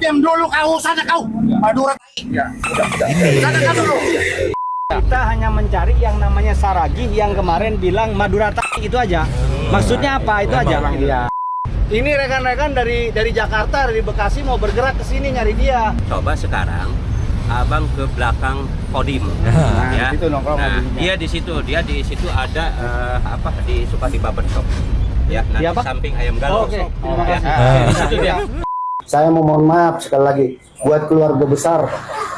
Diam dulu kau, sana kau. Madura. Sana kau dulu. Kita hanya mencari yang namanya Saragih yang kemarin bilang Madura itu aja. Maksudnya apa itu aja? Iya. Ini rekan-rekan dari Jakarta, dari Bekasi mau bergerak ke sini nyari dia. Coba sekarang abang ke belakang Kodim, ya. Dia di situ ada di Supati Barber Shop, ya. Nanti Apa? samping ayam galau. Oke. Ya. Di situ dia. Saya mau mohon maaf sekali lagi buat keluarga besar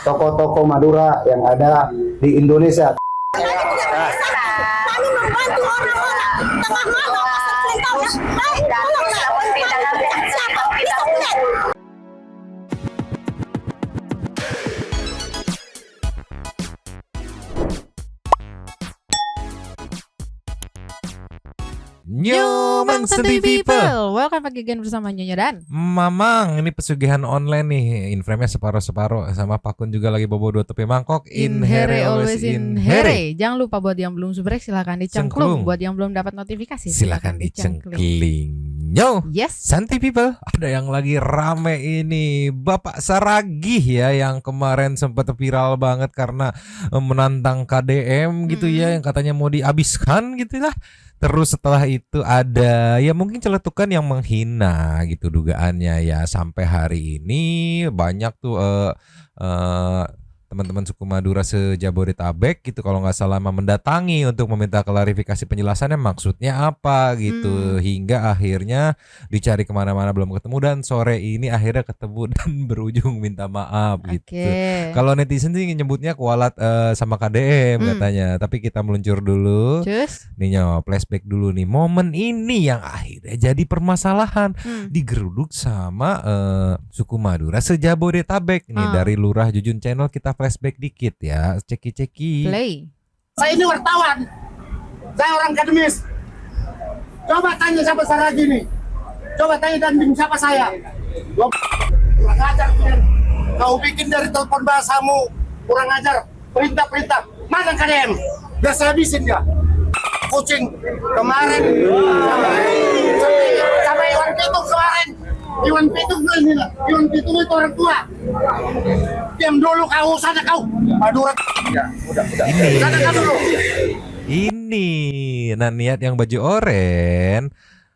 toko-toko Madura yang ada di Indonesia. Kami membantu orang-orang tengah malam pasar perintah. Tolonglah, siapa bisa lihat? New Santi People. Welcome back again bersama Nyonya dan Mamang, ini pesugihan online nih. Inframe separuh-separuh. Sama Pakun juga lagi bobo 2 tepi mangkok. In here always in here. Jangan lupa buat yang belum subrek silahkan dicengklung. Buat yang belum dapat notifikasi silahkan dicengkling. Yo, Yes. Santi People, ada yang lagi rame ini, Bapak Saragih ya, yang kemarin sempat viral banget karena menantang KDM gitu ya, yang katanya mau dihabiskan gitu lah. Terus setelah itu ada ya mungkin celetukan yang menghina gitu dugaannya ya, sampai hari ini banyak tuh teman-teman suku Madura se-Jabodetabek gitu kalau nggak salah mendatangi untuk meminta klarifikasi penjelasannya maksudnya apa gitu, hingga akhirnya dicari kemana-mana belum ketemu dan sore ini akhirnya ketemu dan berujung minta maaf gitu. Kalau netizen sih nyebutnya kualat sama KDM katanya, tapi kita meluncur dulu. Cus. Nih flashback dulu nih, momen ini yang akhirnya jadi permasalahan digeruduk sama suku Madura se-Jabodetabek nih. Dari Lurah Jujun Channel kita flashback dikit ya, ceki-ceki. Play. Saya ini wartawan. Saya orang akademis. Coba tanya siapa Saragih ini. Coba tanya dan siapa saya. Gua kurang ajar kalian. Kau bikin dari telepon bahasamu kurang ajar. Perintah-perintah. Mana KDM? Udah saya habisin dia. Kucing kemarin sama Iwan Pitung kemarin. Iwan Pitung itu orang tua. Diam dulu kau, sana kau. Madura. Sana kau dulu. Ini nah niat yang baju oren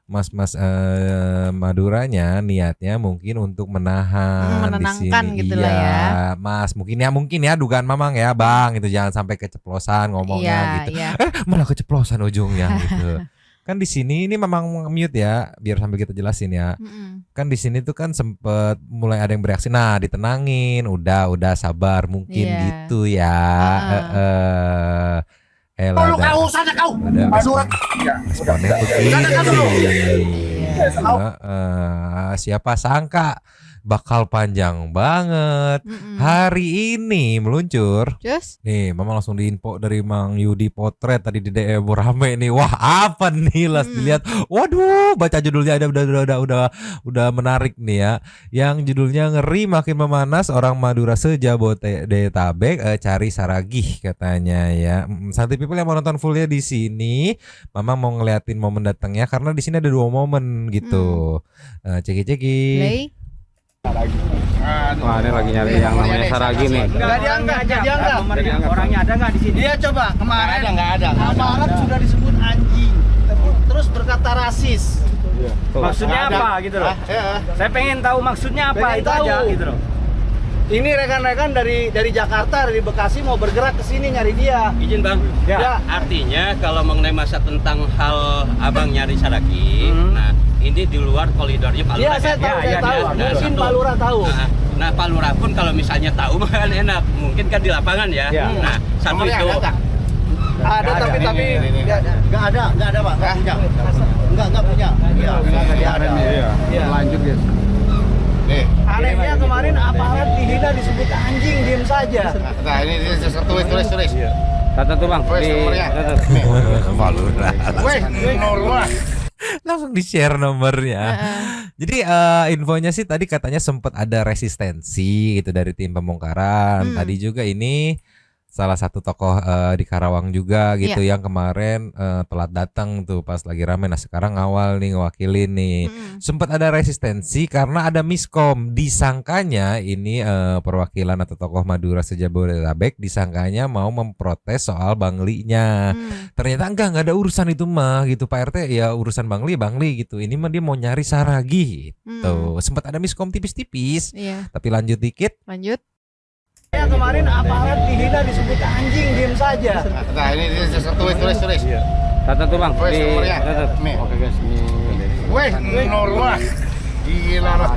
mas-mas Maduranya niatnya mungkin untuk menahan menenangkan di sini. gitu Iya, lah ya. Mas mungkin ya dugaan Mamang ya Bang, itu jangan sampai keceplosan ngomongnya gitu. Iya. Malah keceplosan ujungnya gitu. Kan di sini ini memang mute ya, biar sambil kita jelasin ya. Kan di sini tuh kan sempet mulai ada yang bereaksi, nah ditenangin, udah sabar mungkin gitu ya. Dulu kau, sana kau. Madura. Responnya begini. Siapa sangka bakal panjang banget. Hari ini meluncur. Cus. Nih, Mama langsung diinfo dari Mang Yudi Potret tadi di DM rame nih. Wah, apa nih? Las dilihat. Waduh, baca judulnya ada udah menarik nih ya. Yang judulnya ngeri makin memanas, orang Madura se-Jabodetabek cari Saragih katanya ya. Santi People yang mau nonton fullnya di sini, Mama mau ngeliatin momen datangnya karena di sini ada 2 momen gitu. Ceki-ceki. Play. Wah, ini lagi nyari yang namanya Saragih nih. Enggak diangkat. Orangnya ada enggak di sini? Dia coba kemarin Enggak ada. aparat sudah disebut anjing. Terus berkata rasis. Maksudnya apa gitu loh? Saya pengen tahu maksudnya apa itu aja gitu loh. Ini rekan-rekan dari Jakarta, dari Bekasi mau bergerak ke sini nyari dia. Izin Bang. Ya. Artinya kalau mengenai masa tentang hal abang nyari Saragih, nah ini di luar koridornya Pak Iya, Lurah. saya tahu, saya tahu. Nah, Mungkin satu. Pak Lurah tahu. Nah, Pak Lurah pun kalau misalnya tahu kan enak, mungkin kan di lapangan ya. Nah, satu itu. Ada tapi nggak ada Pak, nggak punya. Nggak punya. Iya, nggak ada. Iya. Lanjut guys. Anehnya kemarin aparat dihina disebut anjing, diem saja. Nah ini tulis. Tata tuh Bang. Pak Lurah. Normal. Langsung di-share nomornya. Jadi infonya sih tadi katanya sempat ada resistensi gitu dari tim pembongkaran. Tadi juga ini salah satu tokoh di Karawang juga gitu yang kemarin telat datang tuh pas lagi rame. Nah sekarang ngawal nih, ngewakilin nih. Sempat ada resistensi karena ada miskom. Disangkanya ini perwakilan atau tokoh Madura Sejabodetabek disangkanya mau memprotes soal Banglinya. Ternyata enggak ada urusan itu mah gitu Pak RT, ya urusan Bangli gitu. Ini mah dia mau nyari saragi gitu. Sempat ada miskom tipis-tipis. Tapi lanjut dikit. Lanjut. Ya kemarin aparat dihina disebut anjing, diem saja. Nah ini tulis. Tata tuh bang, Tulis nomornya. Nih. Oke guys, ini Weh, normal. Gila loh.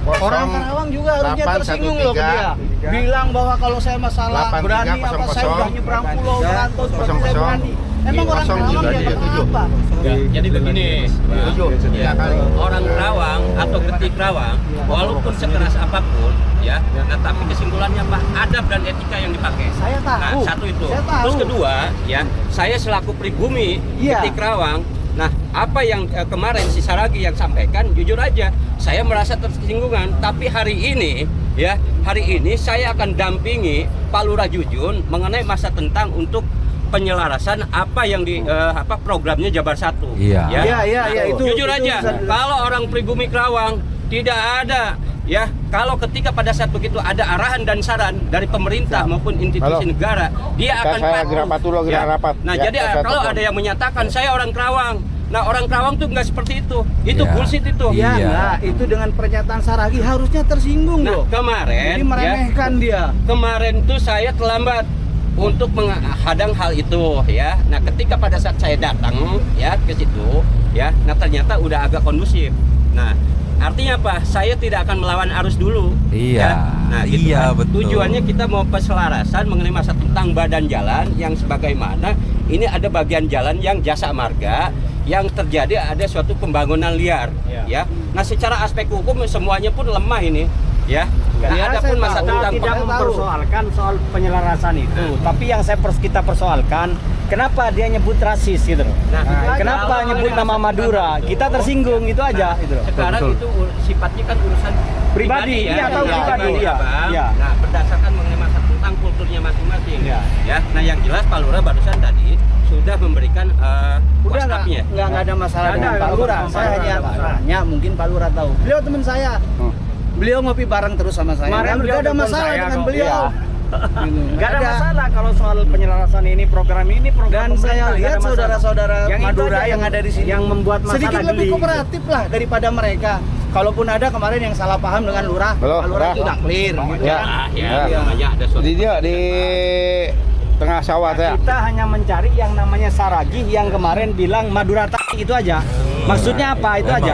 Orang Karawang juga harusnya tersinggung loh ke dia. Bilang bahwa kalau saya masalah 83, berani apa saya udah nyebrang pulau merantau seperti saya 00, berani. Emang orang Karawang dia apa? jadi begini, orang Kerawang atau Getik Kerawang, walaupun sekeras apapun, ya, nah, tapi kesimpulannya apa? Adab dan etika yang dipakai. Saya tahu. Nah, satu itu. Saya tahu. Terus kedua, ya, saya selaku pribumi Getik Kerawang, nah, apa yang kemarin si Saragi yang sampaikan, jujur aja, saya merasa tersinggungan. Tapi hari ini saya akan dampingi Pak Lurah Jujun mengenai masa tentang untuk penyelarasan apa yang di programnya Jabar 1. Iya. Nah, itu. Jujur aja, kalau orang pribumi Kerawang tidak ada ya, kalau ketika pada saat begitu ada arahan dan saran dari pemerintah maupun institusi negara, dia akan patuh. Nah, jadi kalau ada yang menyatakan saya orang Kerawang, nah orang Kerawang tuh nggak seperti itu bullshit itu. Nah, itu dengan pernyataan Saragi harusnya tersinggung loh. Kemarin, jadi meremehkan dia. Kemarin tuh saya terlambat untuk menghadang hal itu ya. Nah, ketika pada saat saya datang ya ke situ ya, nah ternyata udah agak kondusif. Nah, artinya apa? Saya tidak akan melawan arus dulu. Iya. Ya? Nah, gitu kan. Betul. Tujuannya kita mau peselarasan mengenai masa tentang badan jalan yang sebagaimana ini ada bagian jalan yang jasa marga yang terjadi ada suatu pembangunan liar ya. Nah, secara aspek hukum semuanya pun lemah ini ya. Nggak ada pun masa tentang tidak mempersoalkan soal penyelarasan itu, tapi yang kita persoalkan kenapa dia nyebut rasis gitu loh. Nah, kenapa nyebut nama Madura? Kita tersinggung itu aja gitu loh. Sekarang itu sifatnya kan urusan Pribadi, iya, tahu pribadi, ya, Bang. Iya. Nah, berdasarkan mengenai masa tentang kulturnya masing-masing. Ya. Nah, yang jelas Pak Lurah barusan tadi sudah memberikan WhatsApp-nya. Nggak ada masalah dengan Pak Lurah. Saya hanya tanya, mungkin Pak Lurah tahu. Beliau teman saya. Beliau ngopi bareng terus sama saya. Kemarin Nggak ada masalah dengan beliau. Nggak ada masalah kalau soal penyelarasan ini program Dan saya lihat saudara-saudara Madura yang ada di sini yang membuat masalah sedikit lebih kooperatif lah daripada mereka. Kalaupun ada kemarin yang salah paham dengan Lurah, Pak Lurah itu udah clear. Gitu. Namanya ada suatu. Dia di tengah sawah saya. Kita hanya mencari yang namanya Saragi yang kemarin bilang Madura itu aja. Maksudnya apa itu aja?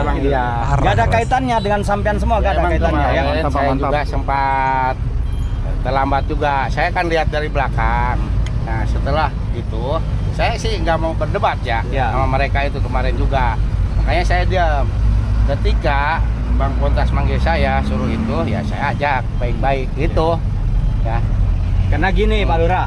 Gak ada kaitannya dengan sampean semua, gak ada kaitannya ya. Saya juga sempat terlambat juga. Saya kan lihat dari belakang. Nah, setelah itu saya sih nggak mau berdebat ya sama mereka itu kemarin juga. Makanya saya diam. Ketika Bang Pontas manggil saya suruh itu, ya saya ajak baik-baik gitu. Ya. Karena gini Pak Lurah,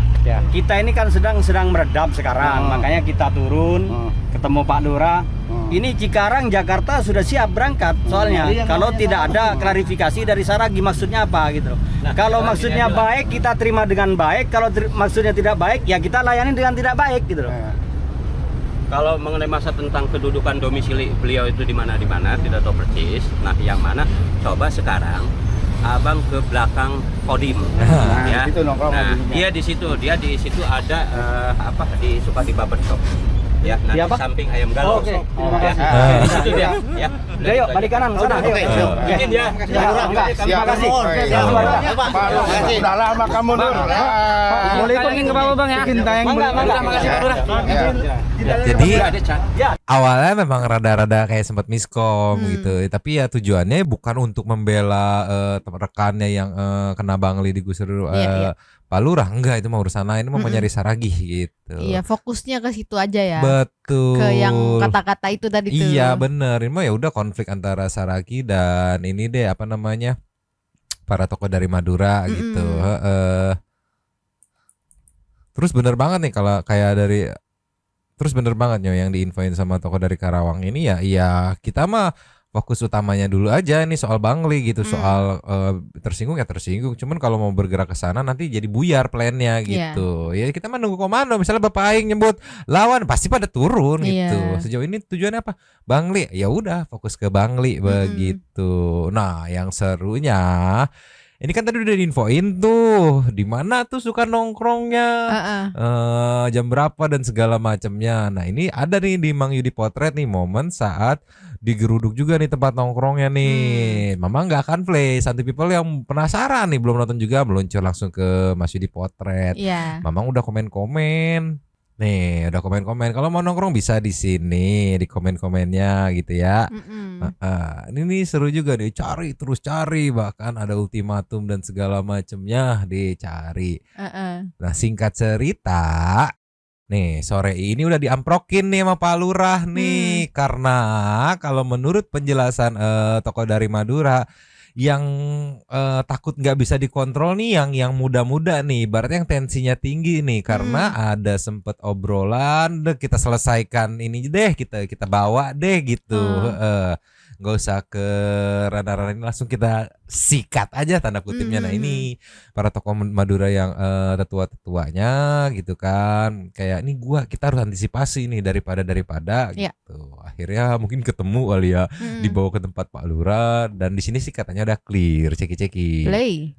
kita ini kan sedang meredam sekarang, makanya kita turun ketemu Pak Lurah. Ini Cikarang Jakarta sudah siap berangkat soalnya. Kalau tidak ada klarifikasi dari Saragi maksudnya apa gitu. Kalau maksudnya baik kita terima dengan baik, kalau maksudnya tidak baik ya kita layani dengan tidak baik gitu loh. Kalau mengenai masa tentang kedudukan domisili beliau itu di mana tidak tahu persis. Nah, yang mana coba sekarang Abang ke belakang Kodim. Ya. Nah, dia di situ ada di Supati Barbershop. Ya, nah, di samping ayam galau. Oke. Di situ dia. Ya. Udah yuk balik kanan sana. Mungkin dia. Terima kasih. Udah lama kamu Nur. Boleh ikutin ke bawah Bang ya. Mangga, makasih Pak Lurah. Jadi awalnya memang rada-rada kayak sempat miskom gitu, tapi ya tujuannya bukan untuk membela rekannya yang kena bangli digusur Pak Lurah, enggak, itu mau urusan lain, mau nyari Saragi gitu. Iya, fokusnya ke situ aja ya. Betul. Ke yang kata-kata itu tadi tuh. Iya bener, ini mah ya udah konflik antara Saragi dan ini deh apa namanya para tokoh dari Madura gitu. Terus bener banget nih kalau kayak Terus bener banget yang diinfoin sama tokoh dari Karawang ini ya kita mah fokus utamanya dulu aja nih soal Bangli gitu, soal tersinggung ya tersinggung. Cuman kalau mau bergerak ke sana nanti jadi buyar plannya gitu. Ya kita menunggu komando. Misalnya Bapak Aing nyebut lawan pasti pada turun gitu. Sejauh ini tujuannya apa? Bangli. Ya udah fokus ke Bangli begitu. Nah, yang serunya ini kan tadi udah diinfoin tuh di mana tuh suka nongkrongnya, jam berapa dan segala macamnya. Nah ini ada nih di Mang Yudi Potret nih momen saat digeruduk juga nih tempat nongkrongnya nih. Mama nggak akan play, Santi People yang penasaran nih belum nonton juga meluncur langsung ke Mas Yudi Potret. Mamang udah komen-komen. Nih, udah komen-komen. Kalau mau nongkrong bisa di sini, di komen-komennya gitu ya. Ini nih seru juga nih, terus cari, bahkan ada ultimatum dan segala macamnya dicari. Nah, singkat cerita, nih sore ini udah diamprokin nih sama Pak Lurah nih, karena kalau menurut penjelasan tokoh dari Madura, yang takut nggak bisa dikontrol nih yang muda-muda nih, ibaratnya yang tensinya tinggi nih, karena ada sempet obrolan, deh kita selesaikan ini deh, kita bawa deh gitu, nggak usah ke ranah-ranah ini, langsung kita sikat aja tanda kutipnya. Nah ini para tokoh Madura yang tetua-tetuanya gitu kan, kayak ini kita harus antisipasi nih daripada gitu. Akhirnya mungkin ketemu kali ya, dibawa ke tempat Pak Lurah, dan di sini sih katanya udah clear, ceki-ceki. Play.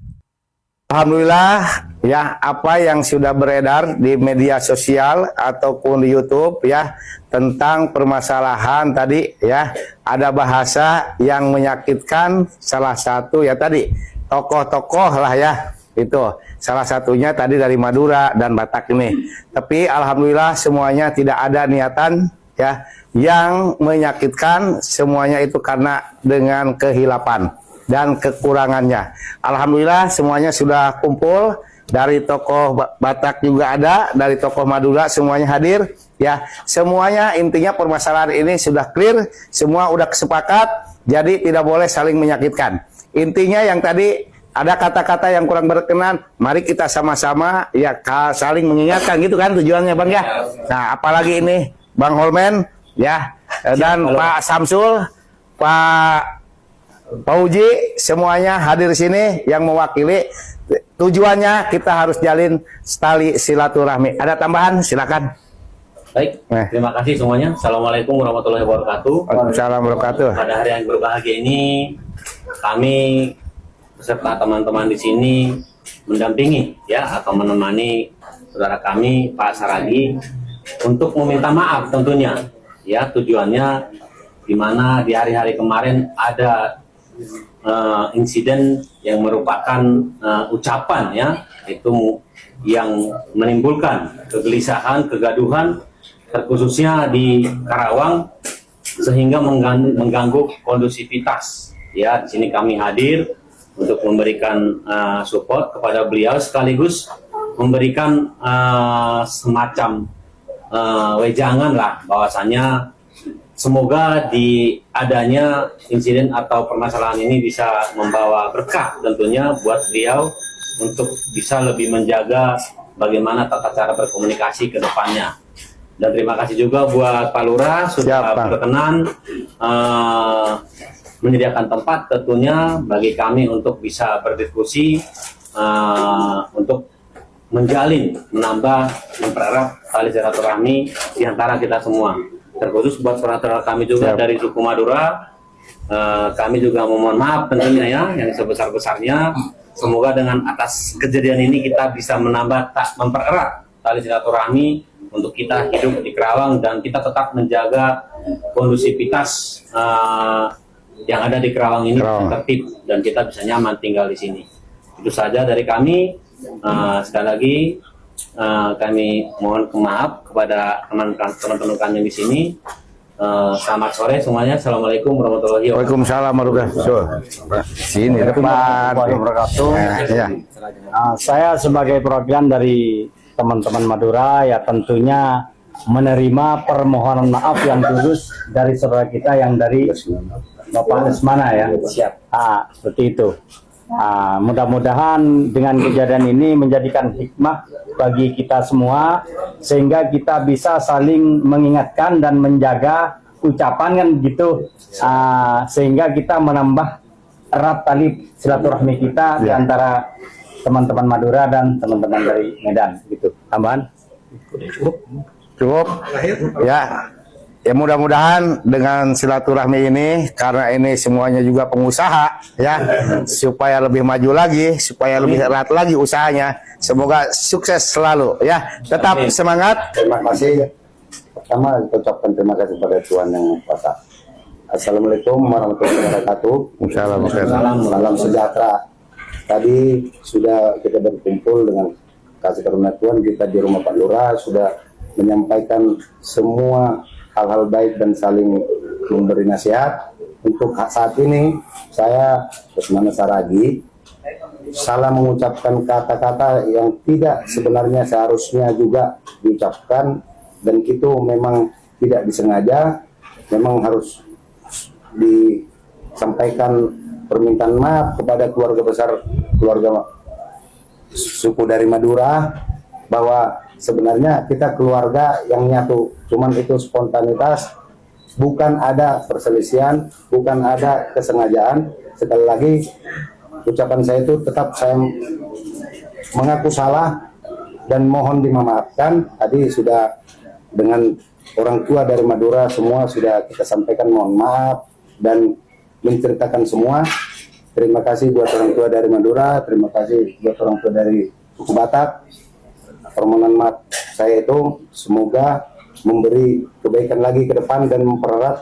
Alhamdulillah ya, apa yang sudah beredar di media sosial ataupun di YouTube ya tentang permasalahan tadi ya, ada bahasa yang menyakitkan salah satu ya tadi tokoh-tokoh lah ya, itu salah satunya tadi dari Madura dan Batak ini. Tapi alhamdulillah semuanya tidak ada niatan ya yang menyakitkan, semuanya itu karena dengan kehilapan dan kekurangannya. Alhamdulillah semuanya sudah kumpul, dari tokoh Batak juga ada, dari tokoh Madura semuanya hadir ya. Semuanya intinya permasalahan ini sudah clear, semua udah sepakat, jadi tidak boleh saling menyakitkan. Intinya yang tadi ada kata-kata yang kurang berkenan, mari kita sama-sama ya saling mengingatkan gitu kan tujuannya Bang ya. Nah, apalagi ini Bang Holmen ya, dan Pak Samsul, Pak Uji, semuanya hadir di sini yang mewakili. Tujuannya kita harus jalin tali silaturahmi. Ada tambahan? Silakan. Baik, terima kasih semuanya. Assalamualaikum warahmatullahi wabarakatuh. Waalaikumsalam warahmatullahi wabarakatuh. Pada hari yang berbahagia ini, kami beserta teman-teman di sini mendampingi ya atau menemani saudara kami Pak Saragi untuk meminta maaf tentunya. Ya, tujuannya di mana di hari-hari kemarin ada insiden yang merupakan ucapan ya, itu yang menimbulkan kegelisahan, kegaduhan, terkhususnya di Karawang, sehingga mengganggu kondusivitas. Ya, di sini kami hadir untuk memberikan support kepada beliau, sekaligus memberikan semacam wejangan lah, bahwasannya semoga di adanya insiden atau permasalahan ini bisa membawa berkah tentunya buat beliau untuk bisa lebih menjaga bagaimana tata cara berkomunikasi ke depannya. Dan terima kasih juga buat Pak Lurah sudah berkenan menyediakan tempat tentunya bagi kami untuk bisa berdiskusi, untuk menjalin, menambah, mempererat tali silaturahmi di antara kita semua. Terkhusus buat saudara kami juga dari suku Madura, kami juga memohon maaf tentunya ya, yang sebesar-besarnya. Semoga dengan atas kejadian ini kita bisa menambah, mempererat tali silaturahmi untuk kita hidup di Karawang, dan kita tetap menjaga kondusivitas yang ada di Karawang ini tertib, dan kita bisa nyaman tinggal di sini. Itu saja dari kami. Sekali lagi kami mohon maaf kepada teman-teman kami di sini. Selamat sore semuanya. Assalamualaikum warahmatullahi wabarakatuh. Waalaikumsalam warahmatullahi wabarakatuh. Sini depan. Ya. Saya sebagai perwakilan dari teman-teman Madura ya tentunya menerima permohonan maaf yang tulus dari saudara kita yang dari Bapak Lesmana ya. Siap. Seperti itu. Mudah-mudahan dengan kejadian ini menjadikan hikmah bagi kita semua, sehingga kita bisa saling mengingatkan dan menjaga ucapan kan gitu, sehingga kita menambah erat tali silaturahmi kita di antara teman-teman Madura dan teman-teman dari Medan gitu. Tambahan? Cukup. Ya. Ya mudah-mudahan dengan silaturahmi ini, karena ini semuanya juga pengusaha ya, supaya lebih maju lagi, supaya lebih erat lagi usahanya. Semoga sukses selalu ya. Tetap semangat. Terima kasih. Pertama kita ucapkan terima kasih kepada Tuhan Yang Maha Kuasa. Assalamualaikum warahmatullahi wabarakatuh. Salam sejahtera. Tadi sudah kita berkumpul dengan kasih karunia Tuhan, kita di rumah Pak Lurah sudah menyampaikan semua hal-hal baik dan saling memberi nasihat. Untuk saat ini saya Usman Saragi salah mengucapkan kata-kata yang tidak sebenarnya seharusnya juga diucapkan, dan itu memang tidak disengaja. Memang harus disampaikan permintaan maaf kepada keluarga besar, keluarga suku dari Madura, bahwa sebenarnya kita keluarga yang nyatu, cuman itu spontanitas, bukan ada perselisihan, bukan ada kesengajaan. Sekali lagi ucapan saya itu tetap saya mengaku salah dan mohon dimaafkan. Tadi sudah dengan orang tua dari Madura semua sudah kita sampaikan mohon maaf dan menceritakan semua. Terima kasih buat orang tua dari Madura, terima kasih buat orang tua dari suku Batak. Permohonan maaf saya itu semoga memberi kebaikan lagi ke depan dan mempererat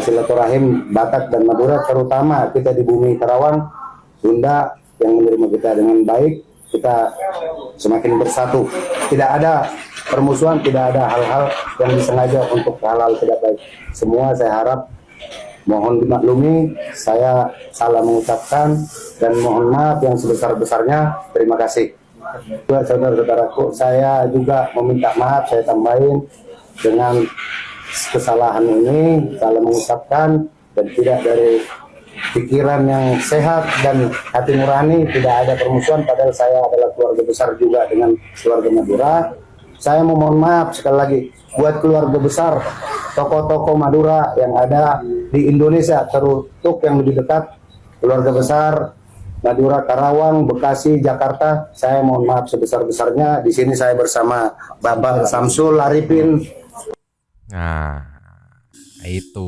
silaturahim Batak dan Madura, terutama kita di bumi Karawang, Sunda yang menerima kita dengan baik. Kita semakin bersatu, tidak ada permusuhan, tidak ada hal-hal yang disengaja untuk hal-hal tidak baik. Semua saya harap mohon dimaklumi, saya salah mengucapkan dan mohon maaf yang sebesar-besarnya. Terima kasih. Buat saudara-saudaraku, saya juga meminta maaf, saya tambahin dengan kesalahan ini, salah mengucapkan dan tidak dari pikiran yang sehat dan hati nurani, tidak ada permusuhan, padahal saya adalah keluarga besar juga dengan keluarga Madura. Saya memohon maaf sekali lagi buat keluarga besar, tokoh-tokoh Madura yang ada di Indonesia, teruntuk yang lebih dekat, keluarga besar Madura, Karawang, Bekasi, Jakarta. Saya mohon maaf sebesar-besarnya. Di sini saya bersama Bapak Samsul Arifin. Nah, itu.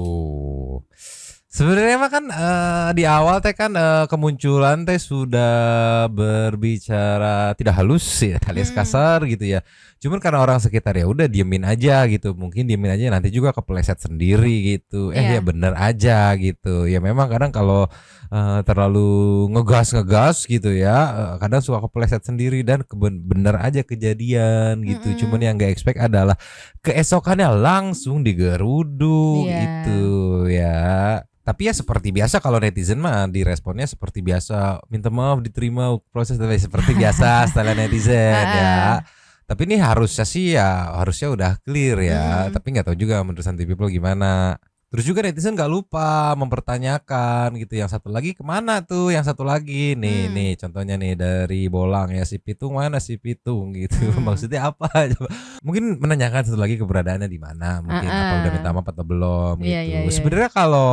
Sebenarnya mah kan di awal teh kan kemunculan teh sudah berbicara tidak halus ya, alias kasar gitu ya. Cuman karena orang sekitar ya udah diemin aja gitu. Mungkin diemin aja nanti juga kepleset sendiri gitu. Ya bener aja gitu. Ya memang kadang kalau terlalu ngegas gitu ya, kadang suka kepleset sendiri dan bener aja kejadian gitu. Cuman yang gak expect adalah keesokannya langsung digerudu gitu ya. Tapi ya seperti biasa kalau netizen mah diresponnya seperti biasa, minta maaf, diterima, proses seperti biasa style netizen ya. Tapi ini harusnya sih ya harusnya udah clear ya. Tapi nggak tahu juga menurut Santi People gimana. Terus juga netizen nggak lupa mempertanyakan gitu. Yang satu lagi kemana tuh? Yang satu lagi nih contohnya nih dari Bolang ya, si Pitung mana si Pitung gitu. Maksudnya apa? Mungkin menanyakan satu lagi keberadaannya di mana? Mungkin apa udah minta maaf atau belum gitu. Sebenarnya kalau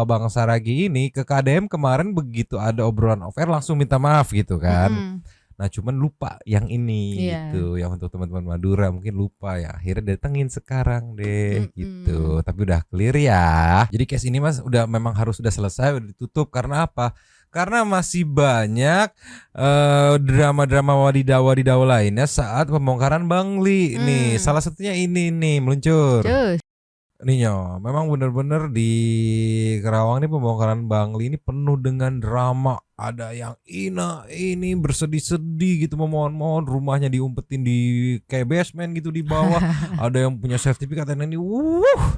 Bang Saragi ini ke KDM kemarin begitu ada obrolan off air langsung minta maaf gitu kan. Nah cuman lupa yang ini gitu, yang untuk teman-teman Madura mungkin lupa ya, akhirnya datengin sekarang deh gitu. Tapi udah clear ya. Jadi case ini mas udah memang harus udah selesai, udah ditutup. Karena apa? Karena masih banyak drama-drama wadidaw lainnya saat pembongkaran Bangli nih. Salah satunya ini nih meluncur. Nih Nyo, memang bener-bener di Karawang ini pembongkaran Bangli ini penuh dengan drama. Ada yang ini bersedih-sedih gitu, memohon-mohon rumahnya diumpetin di kayak basement gitu di bawah. Ada yang punya sertifikat dan ini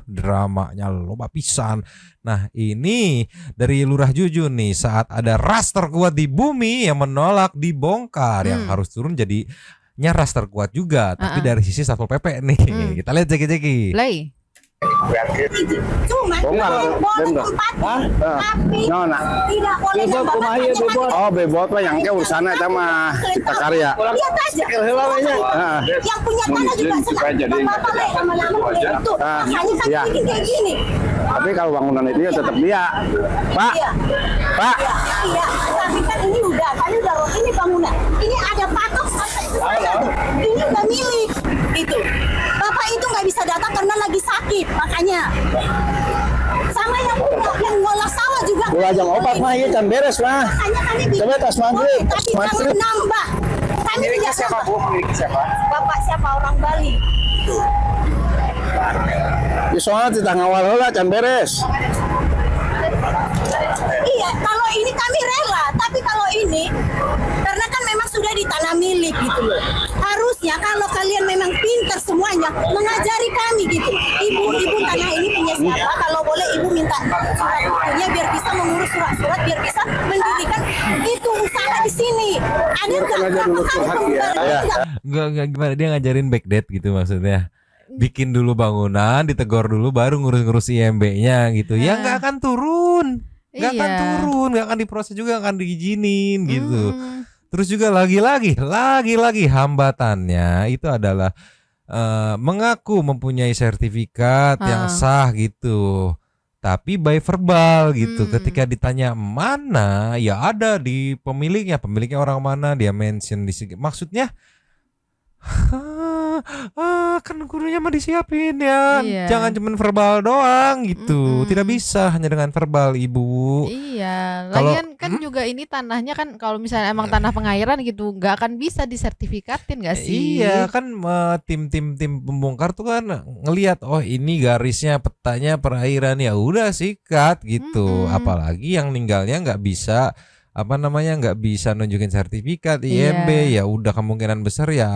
dramanya loba pisan. Nah ini dari Lurah Jujun nih, saat ada ras terkuat di bumi yang menolak dibongkar, yang harus turun jadi ras terkuat juga. Tapi dari sisi Satpol PP nih, kita lihat Jeki. Itu. Cuma boleh tempatnya, tapi tidak boleh yang bapak Oh, bebot mah yang ke urusanna eta mah Cipta Karya. lihat aja. Yang punya tanah juga senang. Bapak lama-lama itu. Makanya kan Iya. bikin kayak gini. Tapi kalau bangunan itu ya tetap dia. Pak. Iya. Pak. Iya, tapi kan ini udah ini bangunan. Ini ada patok sampai ke sana. Ini udah milik. Itu. Bapak itu nggak bisa datang karena lagi sakit, makanya. Sama yang ngolah sawah juga. Lajang opat mah ieu can beres mah. Makanya kami bikin. Coba tas maghrib. Tapi jangan nambah. Kami tidak nambah. Bapak siapa orang Bali? Di soalnya tidak ngawal heula can beres. Iya, kalau ini kami rela, tapi kalau ini karena kan memang sudah di tanah milik gitu loh. Harusnya kalau kalian memang pintar semuanya mengajari kami gitu. Ibu tanah ini punya siapa? Kalau boleh ibu minta surat-suratnya biar bisa mengurus surat-surat, biar bisa mendirikan itu usaha di sini. Ada nggak berapa kali pembayaran? Enggak gimana dia ngajarin backdate gitu maksudnya. Bikin dulu bangunan, ditegor dulu baru ngurus-ngurus IMB-nya gitu. Ya nggak akan turun. Nggak akan turun, nggak akan diproses juga, nggak akan diizinin gitu. Terus juga lagi-lagi hambatannya itu adalah mengaku mempunyai sertifikat yang sah gitu. Tapi by verbal gitu. Ketika ditanya mana, ya ada di pemiliknya orang mana, dia mention di sini. Maksudnya kan gurunya mah disiapin ya. Jangan cuma verbal doang gitu. Tidak bisa hanya dengan verbal, Ibu. Iya, lagian kan juga ini tanahnya kan kalau misalnya emang tanah pengairan gitu nggak akan bisa disertifikatin nggak sih? Iya kan tim pembongkar tuh kan ngelihat oh ini garisnya petanya perairan ya udah sikat gitu. Apalagi yang ninggalnya nggak bisa nggak bisa nunjukin sertifikat IMB ya udah kemungkinan besar ya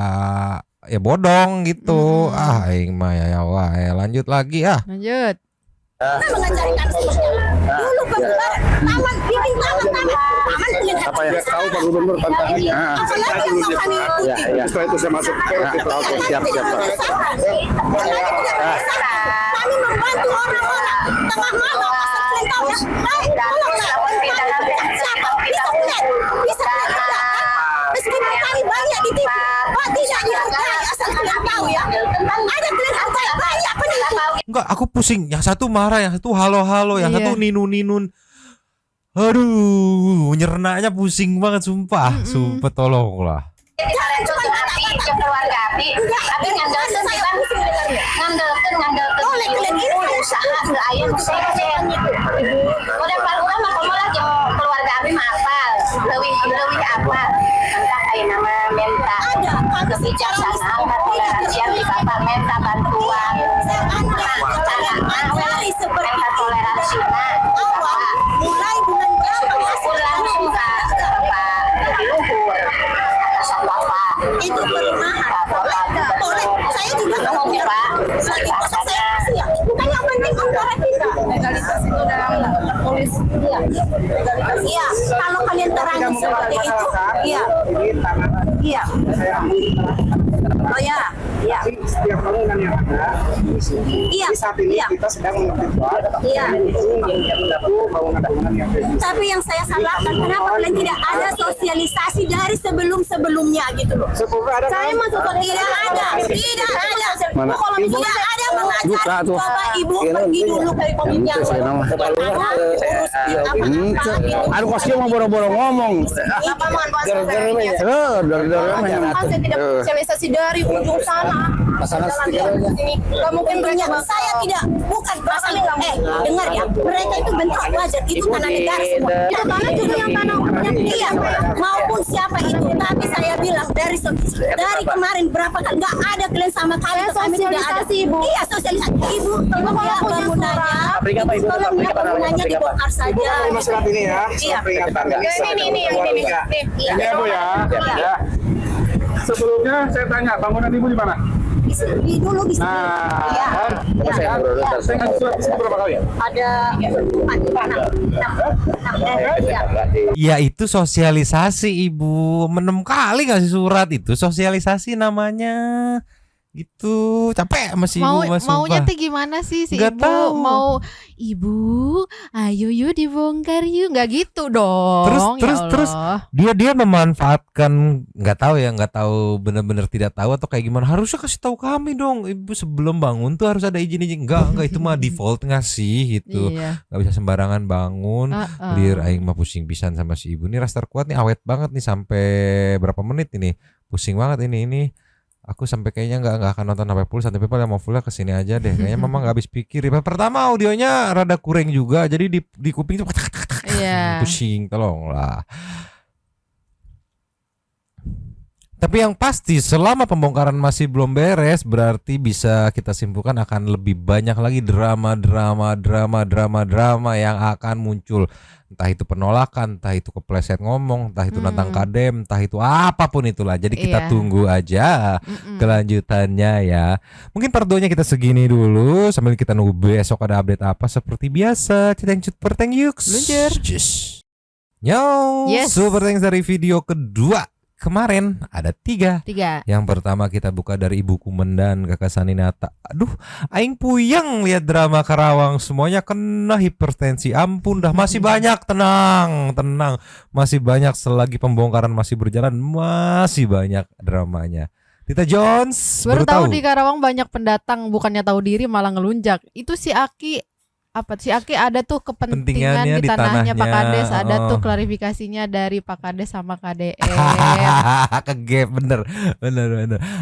bodong gitu. Aing mah ya lanjut lagi Lanjut. Mengajarkan semuanya. Dulu pembubaran taman, bikin taman punya Apa ya? Tahu Pak Gubernur tantangannya. apalagi yang mau kami ikuti. Setelah itu saya masuk. Oke, siap. Kami membantu orang-orang tengah malam asal kalian tahu ya. Tolonglah siapa bisa lihat kan? Meskipun kami banyak di TV, Pak tidak dihargai asal kalian tahu ya. Ada kalian hargai banyak penipu. Enggak, aku pusing. Yang satu marah, yang satu halo-halo, yang satu ninun-ninun. Aduh, nyernanya pusing banget sumpah. Sumpah tolonglah. Jangan cuma kata-kata ke keluarga kami, tapi ngandalkan kita ngandalkan oleh kalian ini usaha ke ayam secen gitu. Udah paling mah kamu lagi keluarga kami mapal, lebih apa? Entah kayak nama minta kebijaksanaan, toleransi yang di bapak minta bantuan. Awali seperti toleransi awal mulai bulan berapa langsung Pak Luhur Bapak itu perumahan boleh saya juga ngomong Pak lagi kosong saya siap bukan yang penting antara kita legalitas itu dalam tertulis iya kalau kalian terangin seperti itu iya oh ya iya Setiap bangunan yang ada iya saat ini kita sedang mengaktifkan bangunan-bangunan yang tapi yang saya salahkan kenapa kalian tidak ada sosialisasi dari sebelum-sebelumnya gitu loh. Saya masuk tidak ada. Mana? Kalau tidak ada mengajar Buka tuh. Bapak Ibu pergi dulu ke komitnya. Aduh kosnya mau boro-boro ngomong. Bapak mohon Dari saya tidak sosialisasi dari ujung sana. Gak mungkin banyak. Saya tidak bukan masalah. Dengar ya. Mereka itu bentuk wajar. Itu tanah negara semua. Itu tanah juga yang tanah iya. Maupun siapa itu. Tapi saya bilang dari kemarin berapa kali nggak ada kalian sama kali. Sosialisasi Ibu. Iya sosialisasi Ibu. Kalau bangunannya. Kalau bangunannya dibongkar saja. surat ini ya. Iya. Ini ya Bu ya. Sebelumnya saya tanya bangunan Ibu di mana? Di dulu di sini. Saya ngasih surat itu berapa kali ya? Ada 6. Ya itu sosialisasi Ibu. 6 kali ngasih surat itu sosialisasi namanya. Gitu, capek sama si ibu mas, maunya sumpah. teh gimana sih si Nggak ibu? tahu. Mau ibu, ayo yuk dibongkar yuk, nggak gitu dong. Terus dia memanfaatkan, nggak tahu benar-benar tidak tahu atau kayak gimana. Harusnya kasih tahu kami dong, ibu sebelum bangun tuh harus ada izin. Enggak itu mah default ngasih gitu. Iya. Nggak bisa sembarangan bangun. Lir aing mah pusing pisan sama si ibu. Ini raster kuat nih, awet banget nih sampai berapa menit ini. Pusing banget ini. Aku sampai kayaknya nggak akan nonton sampai full, sampai people yang mau fullnya kesini aja deh. Kayaknya mama nggak habis pikir. Pertama audionya rada kurang juga, jadi di kuping tuh Iya. pusing, tolonglah. Tapi yang pasti selama pembongkaran masih belum beres, berarti bisa kita simpulkan akan lebih banyak lagi drama yang akan muncul. Entah itu penolakan, entah itu kepleset ngomong, entah itu nantang kadem, entah itu apapun itulah. Jadi kita Iya. tunggu aja kelanjutannya ya. Mungkin part 2-nya kita segini dulu sambil kita nunggu besok ada update apa seperti biasa. Thank you. Luncur. Yo, Yes. super thanks dari video kedua. Kemarin ada 3. Yang pertama kita buka dari Ibu Kumendan, Kakak Saninata. Aduh, aing puyeng lihat drama Karawang, semuanya kena hipertensi. Ampun dah, masih banyak, tenang. Masih banyak selagi pembongkaran masih berjalan, masih banyak dramanya. Tita Jones Baru tahu di Karawang banyak pendatang, bukannya tahu diri malah ngelunjak. Itu si Aki ada tuh kepentingan Pentingannya di di tanahnya Pak tanahnya. Kades, ada Oh. tuh klarifikasinya dari Pak Kades sama KDM. Kegep bener.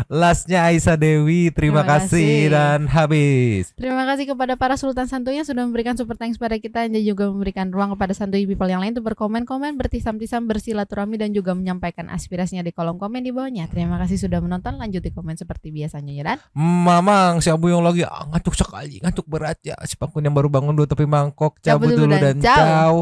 Lastnya Aisyah Dewi, terima Terima kasih kasih. dan habis. Terima kasih kepada para sultan santuy yang sudah memberikan super thanks pada kita dan juga memberikan ruang kepada santuy people yang lain untuk berkomen-komen, bertisam-tisam, bersilaturahmi dan juga menyampaikan aspirasinya di kolom komen di bawahnya. Terima kasih sudah menonton, lanjut di komen seperti biasanya ya dan. Mamang, si Abu yang lagi ngantuk sekali, ngantuk berat ya. Si Pakun yang baru bangun dulu tapi mangkok, cabut dulu dan ciao.